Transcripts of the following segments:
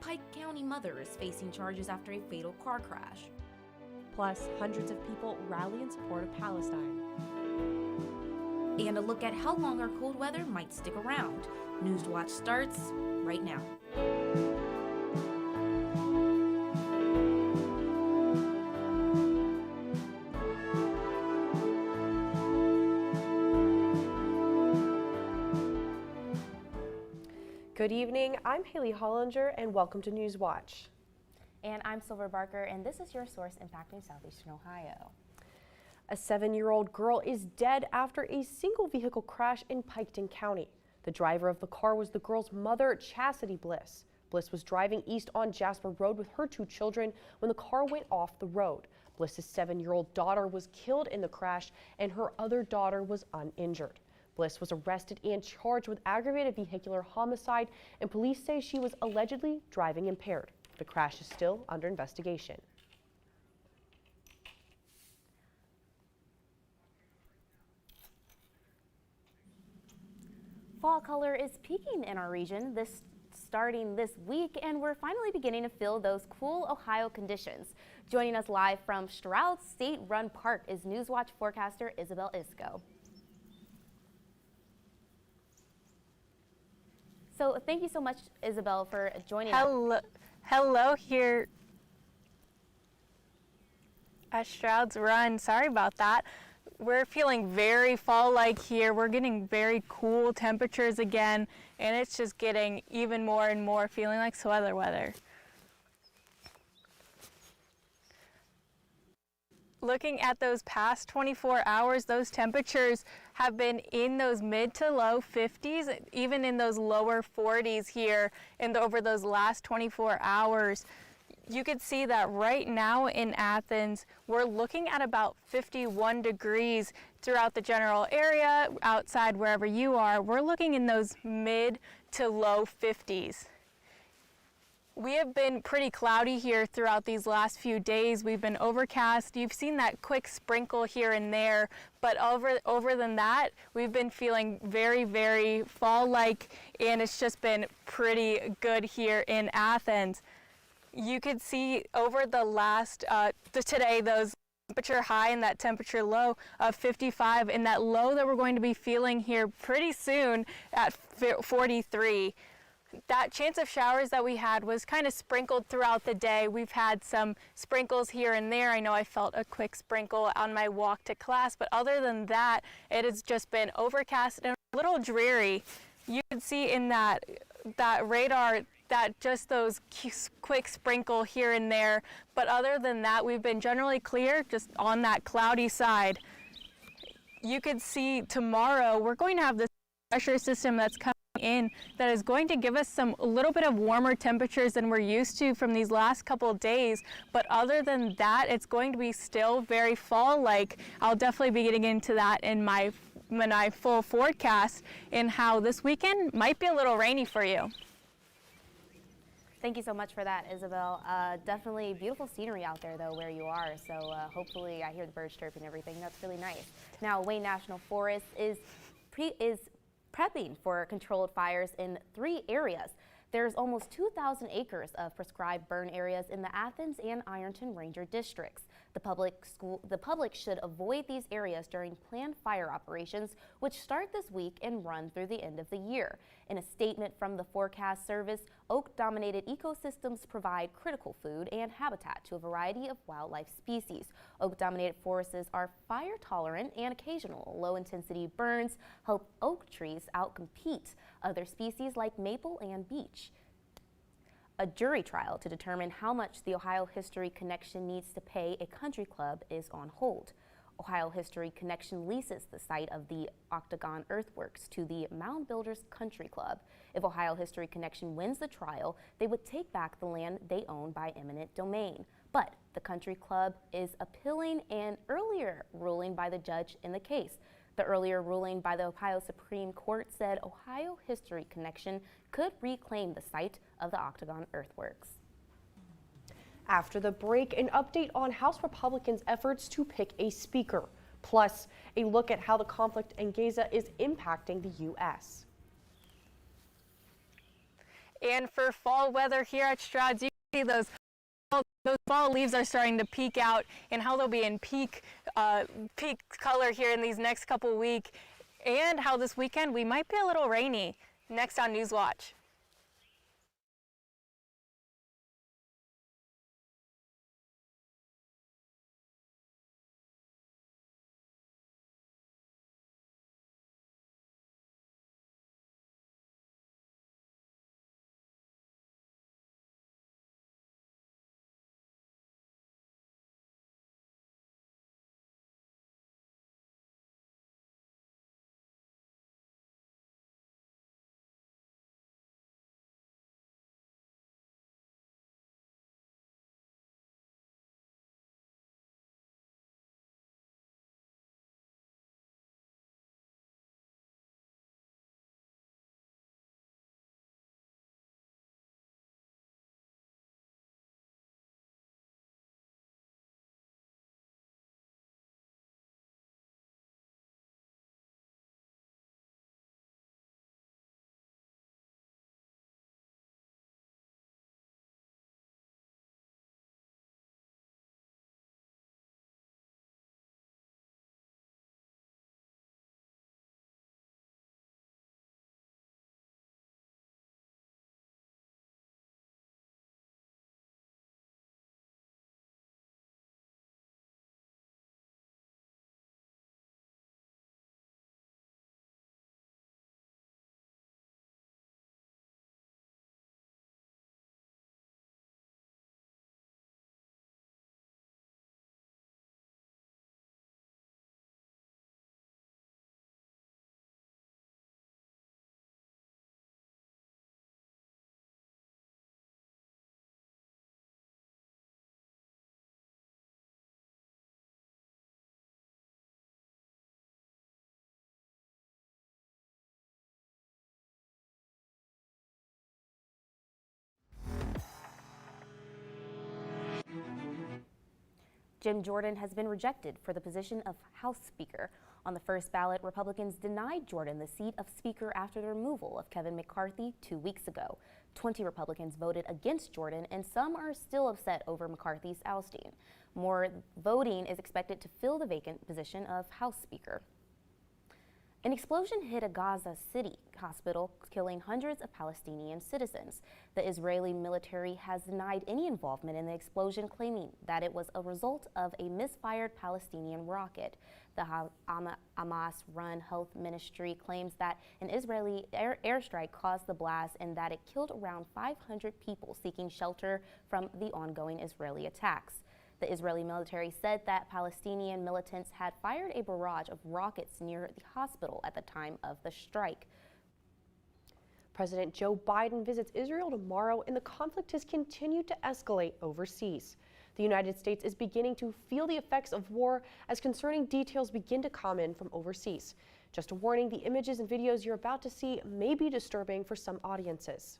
Pike County mother is facing charges after a fatal car crash. Plus, hundreds of people rally in support of Palestine. And a look at how long our cold weather might stick around. Newswatch starts right now. Good evening, I'm Haley Hollinger and welcome to Newswatch. And I'm Silver Barker, and this is your source impacting southeastern Ohio. A 7-year-old girl is dead after a single vehicle crash in Piketon County. The driver of the car was the girl's mother, Chastity Bliss. Bliss was driving east on Jasper Road with her 2 children when the car went off the road. Bliss's 7-year-old daughter was killed in the crash and her other daughter was uninjured. Bliss was arrested and charged with aggravated vehicular homicide, and police say she was allegedly driving impaired. The crash is still under investigation. Fall color is peaking in our region starting this week, and we're finally beginning to feel those cool Ohio conditions. Joining us live from Stroud State Run Park is Newswatch forecaster Isabel Isco. So thank you so much, Isabel, for joining us. Hello here at Stroud's Run. Sorry about that. We're feeling very fall-like here. We're getting very cool temperatures again, and it's just getting even more and more feeling like sweater weather. Looking at those past 24 hours, those temperatures have been in those mid to low 50s, even in those lower 40s here over those last 24 hours. You can see that right now in Athens, we're looking at about 51 degrees throughout the general area. Outside, wherever you are, we're looking in those mid to low 50s. We have been pretty cloudy here throughout these last few days. We've been overcast. You've seen that quick sprinkle here and there, but over than that, we've been feeling very, very fall-like, and it's just been pretty good here in Athens. You could see over the last, today, those temperature high and that temperature low of 55, and that low that we're going to be feeling here pretty soon at 43. That chance of showers that we had was kind of sprinkled throughout the day. We've had some sprinkles here and there. I know I felt a quick sprinkle on my walk to class, but other than that, it has just been overcast and a little dreary. You can see in that radar that just those quick sprinkle here and there, but other than that, we've been generally clear, just on that cloudy side. You could see tomorrow we're going to have this pressure system that's coming in that is going to give us a little bit of warmer temperatures than we're used to from these last couple of days, but other than that, it's going to be still very fall-like. I'll definitely be getting into that in my full forecast and how this weekend might be a little rainy for you. Thank you so much for that, Isabel. Definitely beautiful scenery out there, though, where you are. So hopefully, I hear the birds chirping and everything. That's really nice. Now, Wayne National Forest is prepping for controlled fires in 3 areas. There's almost 2,000 acres of prescribed burn areas in the Athens and Ironton Ranger districts. The public should avoid these areas during planned fire operations, which start this week and run through the end of the year. In a statement from the Forecast Service, oak-dominated ecosystems provide critical food and habitat to a variety of wildlife species. Oak-dominated forests are fire-tolerant, and occasional low-intensity burns help oak trees outcompete other species like maple and beech. A jury trial to determine how much the Ohio History Connection needs to pay a country club is on hold. Ohio History Connection leases the site of the Octagon Earthworks to the Mound Builders Country Club. If Ohio History Connection wins the trial, they would take back the land they own by eminent domain. But the country club is appealing an earlier ruling by the judge in the case. The earlier ruling by the Ohio Supreme Court said Ohio History Connection could reclaim the site of the Octagon Earthworks. After the break, an update on House Republicans' efforts to pick a speaker, plus a look at how the conflict in Gaza is impacting the U.S. And for fall weather here at Stroud's, you can see those fall leaves are starting to peek out, and how they'll be in peak color here in these next couple weeks, and how this weekend we might be a little rainy. Next on Newswatch. Jim Jordan has been rejected for the position of House Speaker. On the first ballot, Republicans denied Jordan the seat of Speaker after the removal of Kevin McCarthy 2 weeks ago. 20 Republicans voted against Jordan, and some are still upset over McCarthy's ousting. More voting is expected to fill the vacant position of House Speaker. An explosion hit a Gaza City hospital, killing hundreds of Palestinian citizens. The Israeli military has denied any involvement in the explosion, claiming that it was a result of a misfired Palestinian rocket. The Hamas-run health ministry claims that an Israeli airstrike caused the blast and that it killed around 500 people seeking shelter from the ongoing Israeli attacks. The Israeli military said that Palestinian militants had fired a barrage of rockets near the hospital at the time of the strike. President Joe Biden visits Israel tomorrow, and the conflict has continued to escalate overseas. The United States is beginning to feel the effects of war as concerning details begin to come in from overseas. Just a warning, the images and videos you're about to see may be disturbing for some audiences.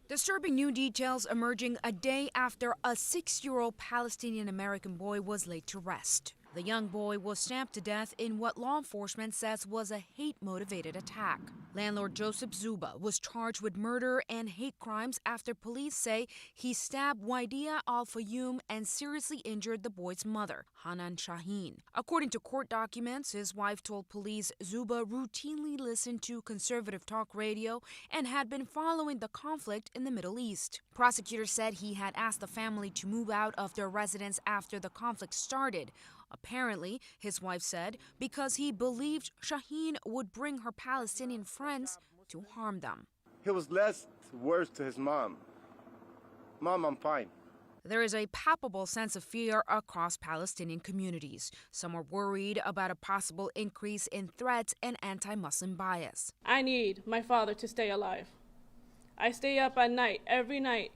Disturbing new details emerging a day after a 6-year-old Palestinian-American boy was laid to rest. The young boy was stabbed to death in what law enforcement says was a hate-motivated attack. Landlord Joseph Zuba was charged with murder and hate crimes after police say he stabbed Waidia Al-Fayoum and seriously injured the boy's mother, Hanan Shaheen. According to court documents, his wife told police Zuba routinely listened to conservative talk radio and had been following the conflict in the Middle East. Prosecutors said he had asked the family to move out of their residence after the conflict started. Apparently, his wife said, because he believed Shaheen would bring her Palestinian friends to harm them. He was less worse to his mom. Mom, I'm fine. There is a palpable sense of fear across Palestinian communities. Some are worried about a possible increase in threats and anti-Muslim bias. I need my father to stay alive. I stay up at night, every night,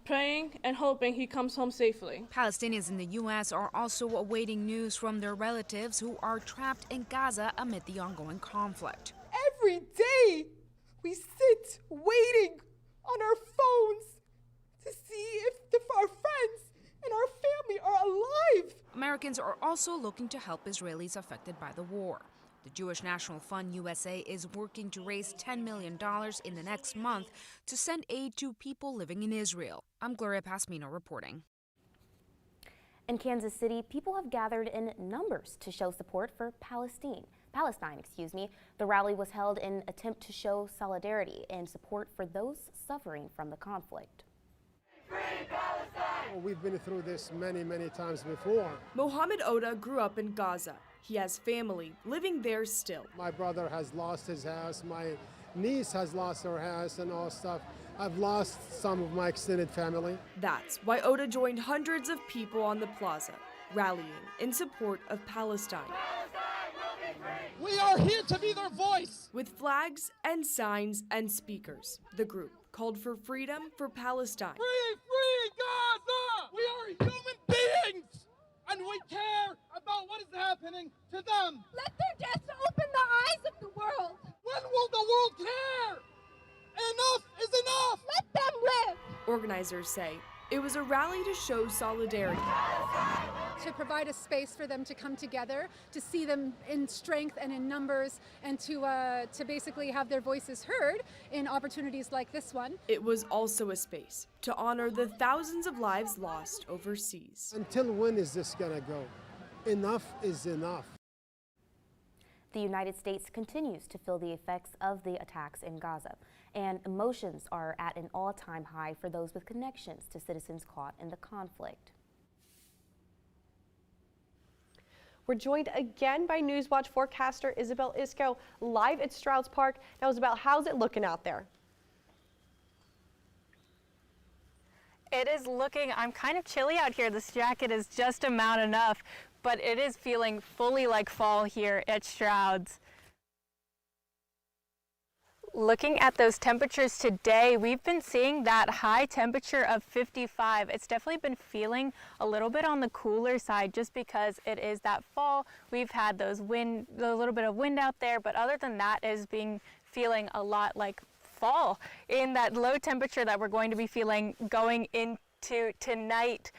praying and hoping he comes home safely. Palestinians in the U.S. are also awaiting news from their relatives who are trapped in Gaza amid the ongoing conflict. Every day we sit waiting on our phones to see if our friends and our family are alive. Americans are also looking to help Israelis affected by the war. The Jewish National Fund USA is working to raise $10 million in the next month to send aid to people living in Israel. I'm Gloria Pasmino reporting. In Kansas City, people have gathered in numbers to show support for Palestine. The rally was held in an attempt to show solidarity and support for those suffering from the conflict. Free Palestine! We've been through this many times before. Mohammed Oda grew up in Gaza. He has family living there still. My brother has lost his house. My niece has lost her house and all stuff. I've lost some of my extended family. That's why Oda joined hundreds of people on the plaza, rallying in support of Palestine. We are here to be their voice. With flags and signs and speakers, the group called for freedom for Palestine. Free Gaza! We are human beings, and we care about what is happening to them. Let their deaths open the eyes of the world. When will the world care? Enough is enough! Let them live! Organizers say it was a rally to show solidarity. To provide a space for them to come together, to see them in strength and in numbers, and to basically have their voices heard in opportunities like this one. It was also a space to honor the thousands of lives lost overseas. Until when is this gonna go? Enough is enough. The United States continues to feel the effects of the attacks in Gaza, and emotions are at an all-time high for those with connections to citizens caught in the conflict. We're joined again by Newswatch forecaster Isabel Isco live at Strouds Park. Now, Isabel, how's it looking out there? It is looking, I'm kind of chilly out here. This jacket is just about enough, but it is feeling fully like fall here at Strouds. Looking at those temperatures today, we've been seeing that high temperature of 55. It's definitely been feeling a little bit on the cooler side just because it is that fall. We've had those a little bit of wind out there, but other than that, it is feeling a lot like fall. In that low temperature that we're going to be feeling going into tonight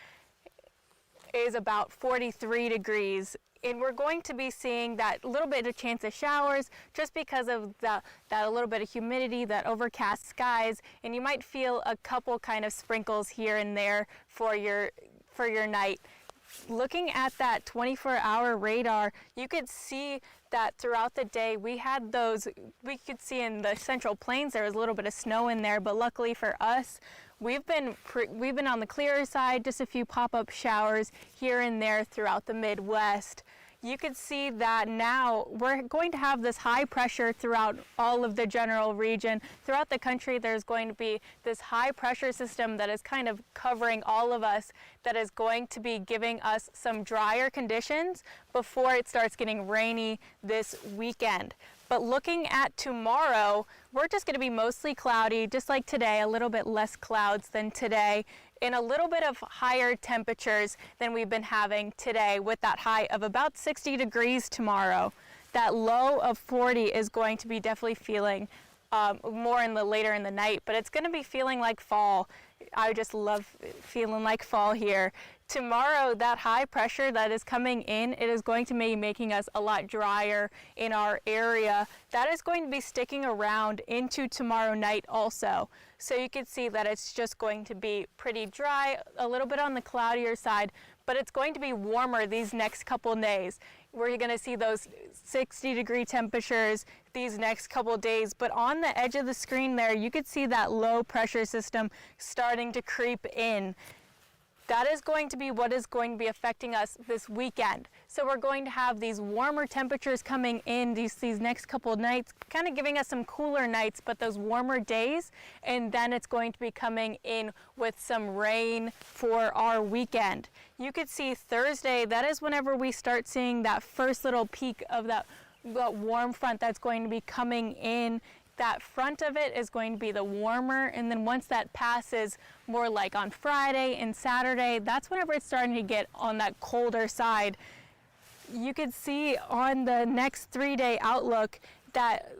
is about 43 degrees. And we're going to be seeing that little bit of chance of showers just because of that a little bit of humidity, that overcast skies, and you might feel a couple kind of sprinkles here and there for your night. Looking at that 24-hour radar, you could see that throughout the day we could see in the Central Plains there was a little bit of snow in there, but luckily for us, we've been on the clearer side, just a few pop-up showers here and there throughout the Midwest. You can see that now we're going to have this high pressure throughout all of the general region. Throughout the country, there's going to be this high pressure system that is kind of covering all of us, that is going to be giving us some drier conditions before it starts getting rainy this weekend. But looking at tomorrow, we're just going to be mostly cloudy, just like today, a little bit less clouds than today, and a little bit of higher temperatures than we've been having today, with that high of about 60 degrees tomorrow. That low of 40 is going to be definitely feeling more later in the night, but it's going to be feeling like fall. I just love feeling like fall here. Tomorrow, that high pressure that is coming in, it is going to be making us a lot drier in our area. That is going to be sticking around into tomorrow night also. So you can see that it's just going to be pretty dry, a little bit on the cloudier side, but it's going to be warmer these next couple days. We're going to see those 60-degree temperatures these next couple days, but on the edge of the screen there, you could see that low pressure system starting to creep in. That is going to be what is going to be affecting us this weekend. So we're going to have these warmer temperatures coming in these next couple of nights, kind of giving us some cooler nights, but those warmer days, and then it's going to be coming in with some rain for our weekend. You could see Thursday, that is whenever we start seeing that first little peak of that warm front that's going to be coming in. That front of it is going to be the warmer, and then once that passes, more like on Friday and Saturday, that's whenever it's starting to get on that colder side. You could see on the next 3-day outlook that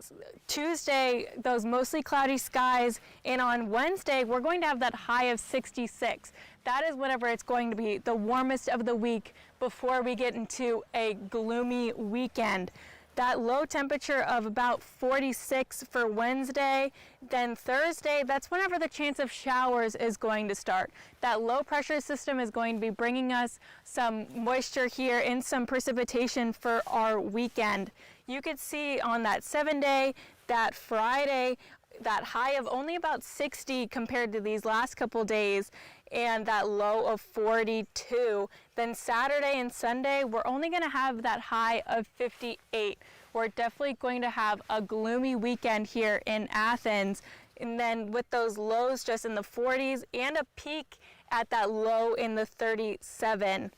Tuesday, those mostly cloudy skies, and on Wednesday, we're going to have that high of 66. That is whenever it's going to be the warmest of the week before we get into a gloomy weekend. That low temperature of about 46 for Wednesday. Then Thursday, that's whenever the chance of showers is going to start. That low pressure system is going to be bringing us some moisture here and some precipitation for our weekend. You could see on that 7-day, that Friday, that high of only about 60 compared to these last couple days, and that low of 42. Then Saturday and Sunday, we're only going to have that high of 58. We're definitely going to have a gloomy weekend here in Athens. And then with those lows just in the 40s and a peak at that low in the 37.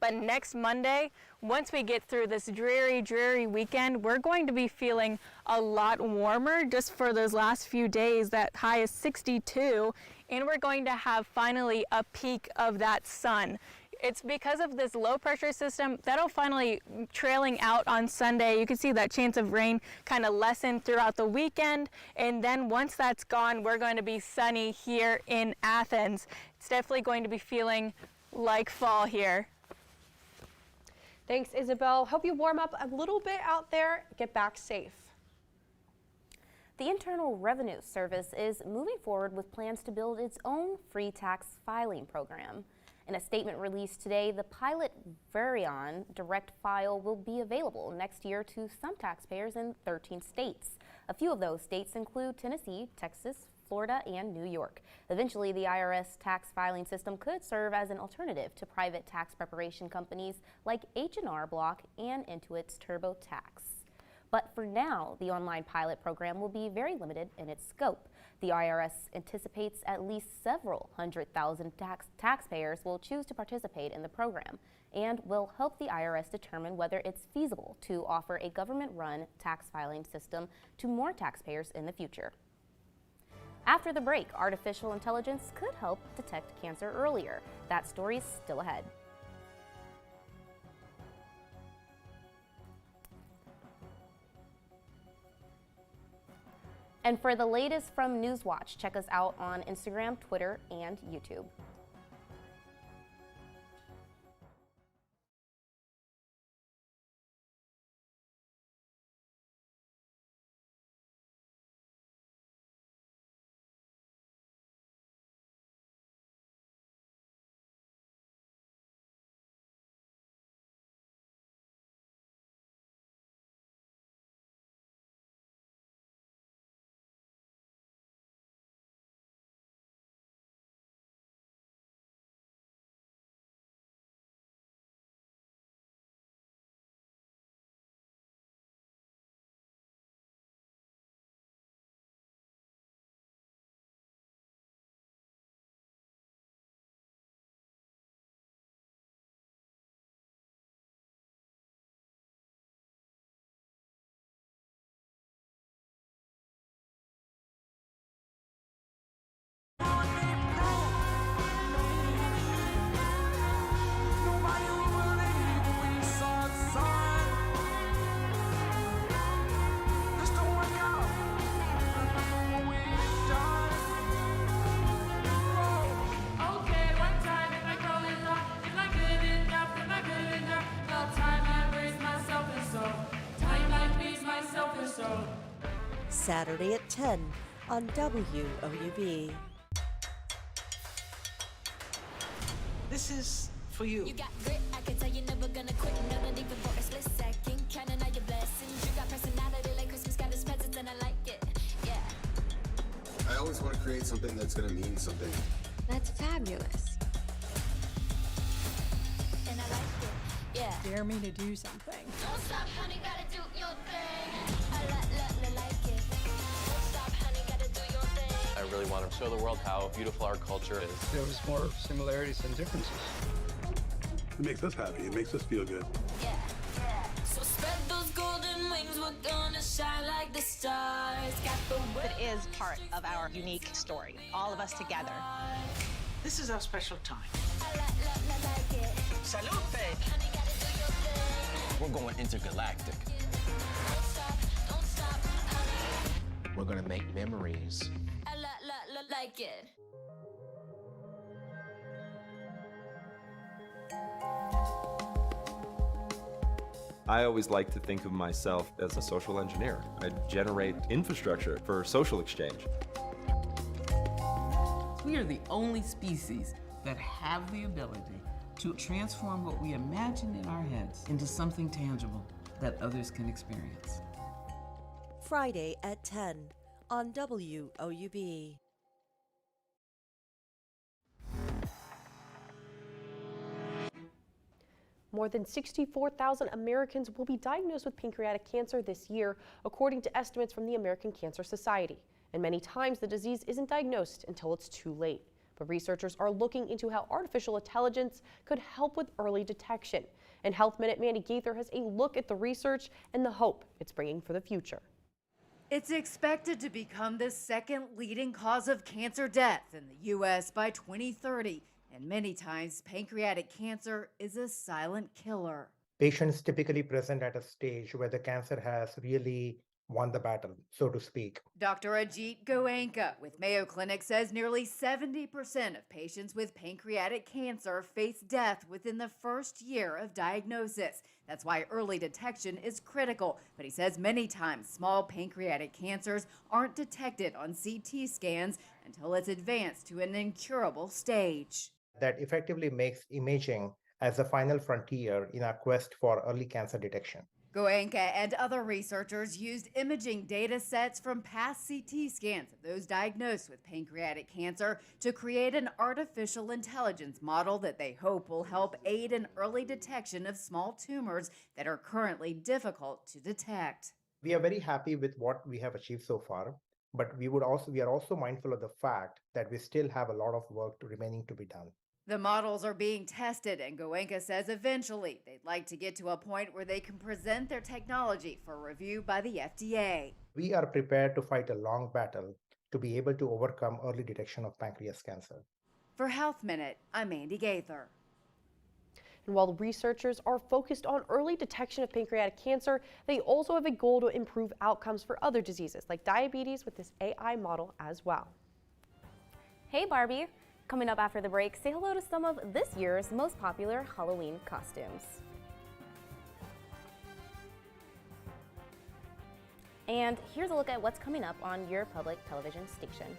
But next Monday, once we get through this dreary, dreary weekend, we're going to be feeling a lot warmer just for those last few days. That high is 62, and we're going to have finally a peak of that sun. It's because of this low pressure system that'll finally trailing out on Sunday. You can see that chance of rain kind of lessen throughout the weekend. And then once that's gone, we're going to be sunny here in Athens. It's definitely going to be feeling like fall here. Thanks, Isabel. Hope you warm up a little bit out there. Get back safe. The Internal Revenue Service is moving forward with plans to build its own free tax filing program. In a statement released today, the pilot Verion Direct File will be available next year to some taxpayers in 13 states. A few of those states include Tennessee, Texas, Florida, and New York. Eventually, the IRS tax filing system could serve as an alternative to private tax preparation companies like H&R Block and Intuit's TurboTax. But for now, the online pilot program will be very limited in its scope. The IRS anticipates at least several 100,000 taxpayers will choose to participate in the program and will help the IRS determine whether it's feasible to offer a government-run tax filing system to more taxpayers in the future. After the break, artificial intelligence could help detect cancer earlier. That story's still ahead. And for the latest from Newswatch, check us out on Instagram, Twitter, and YouTube. Saturday at 10 on WOUB. This is for you. You got grit, I can tell you're never gonna quit. No, not even for a split second. Counting all your blessings. You got personality like Christmas got his presents, and I like it. Yeah. I always want to create something that's gonna mean something. That's fabulous. And I like it. Yeah. Dare me to do something. Don't stop, honey, gotta do your thing. I like it. Don't stop, honey, gotta do your thing. I really want to show the world how beautiful our culture is. There was more similarities than differences. It makes us happy. It makes us feel good. Yeah. So spread those golden wings. We're gonna shine like the stars. Got the It is part of our unique story. All of us together. This is our special time. I like it. Salute, babe. Honey, gotta do your thing. We're going intergalactic. Don't stop, honey. We're gonna make memories. I like it. I always like to think of myself as a social engineer. I generate infrastructure for social exchange. We are the only species that have the ability to transform what we imagine in our heads into something tangible that others can experience. Friday at 10 on WOUB. More than 64,000 Americans will be diagnosed with pancreatic cancer this year, according to estimates from the American Cancer Society. And many times the disease isn't diagnosed until it's too late. But researchers are looking into how artificial intelligence could help with early detection. And Health Minute Mandy Gaither has a look at the research and the hope it's bringing for the future. It's expected to become the second leading cause of cancer death in the U.S. by 2030. And many times, pancreatic cancer is a silent killer. Patients typically present at a stage where the cancer has really won the battle, so to speak. Dr. Ajit Goenka with Mayo Clinic says nearly 70% of patients with pancreatic cancer face death within the first year of diagnosis. That's why early detection is critical. But he says many times small pancreatic cancers aren't detected on CT scans until it's advanced to an incurable stage. That effectively makes imaging as the final frontier in our quest for early cancer detection. Goenka and other researchers used imaging data sets from past CT scans of those diagnosed with pancreatic cancer to create an artificial intelligence model that they hope will help aid in early detection of small tumors that are currently difficult to detect. We are very happy with what we have achieved so far, but we are also mindful of the fact that we still have a lot of work remaining to be done. The models are being tested, and Goenka says eventually they'd like to get to a point where they can present their technology for review by the FDA. We are prepared to fight a long battle to be able to overcome early detection of pancreas cancer. For Health Minute, I'm Mandy Gaither. And while researchers are focused on early detection of pancreatic cancer, they also have a goal to improve outcomes for other diseases like diabetes with this AI model as well. Hey Barbie! Coming up after the break, say hello to some of this year's most popular Halloween costumes. And here's a look at what's coming up on your public television station.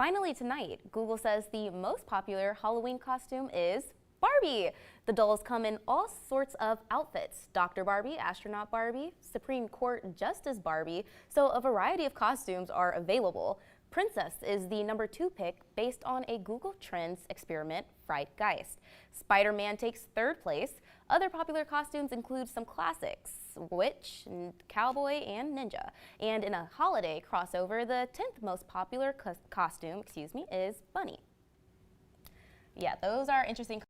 Finally tonight, Google says the most popular Halloween costume is Barbie. The dolls come in all sorts of outfits. Dr. Barbie, Astronaut Barbie, Supreme Court Justice Barbie, so a variety of costumes are available. Princess is the #2 pick based on a Google Trends experiment, Frightgeist. Spider-Man takes 3rd place. Other popular costumes include some classics, witch, cowboy, and ninja. And in a holiday crossover, the 10th most popular costume, is bunny. Yeah, those are interesting.